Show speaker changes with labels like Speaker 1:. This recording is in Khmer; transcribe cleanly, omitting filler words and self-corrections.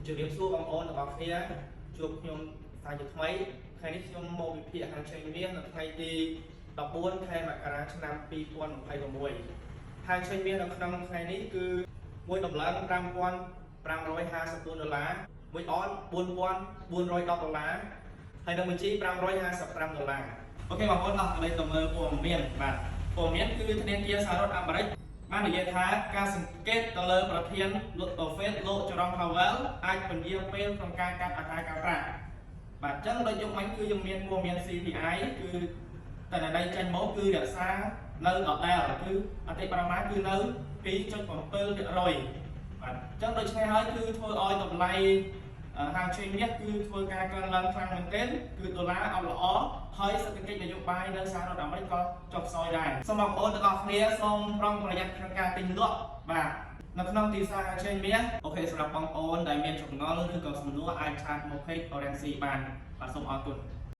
Speaker 1: ជំរាបសួរបងប្អូនទាំងអស់គ្នាជួបខ្ញុំសាជាថ្មីថ្ងៃនេះខ្ញុំមកវិភាគហាងឆេងមាសនៅថ្ងៃទី14ខែមករាឆ្នាំ2026ហាងឆេងមាសនៅក្នុងថ្ងៃនេះគឺមួយដំឡើង$5,554មួយអន$4,410ហើយនឹងបញ្ជី$555អូខេបងប្អូនអស់ឥឡូវទៅមើលព័ត៌មានបាទព័ត៌មានគឺធនាគារសហរដ្ឋអាមេរិកបាននិយាយថាការសង្កេតទៅលើប្រធានFed លោក Jerome Powell អាចពន្យាពេលក្នុងការកាត់អត្រាការប្រាក់បាទអញ្ចឹងដូចយកមិញគឺយើងមានព័ត៌មាន CPI គឺតនន័យចេញមកគឺរក្សានៅដដែលគឺអតិបរមាគឺនៅ 2.7% បាទអញ្ចឹងដូច្នេះហើយគឺធ្វើឲ្យតម្លៃហាងឆេងមាសគឺធ្វើការកើនឡើងខ្លាំងមែនទែនគឺដុល្លារអត់ល្អហើយសេដ្ឋកិច្ចនយោបាយនៅសហរដ្ឋអាមេរិកក៏ចុះខ្សោយដែរសូមបងប្អូនទាំងអស់គ្នាសូមប្រុងប្រយ័ត្នក្នុងការទិញលក់បាទនៅក្នុងទីផ្សារហាងឆេងមាសអូខេសម្រាប់បងប្អូនដែលមានចម្ងល់ឬក៏សំណួរអាចឆាតមក page Orange បានបាទសូមអរគុណ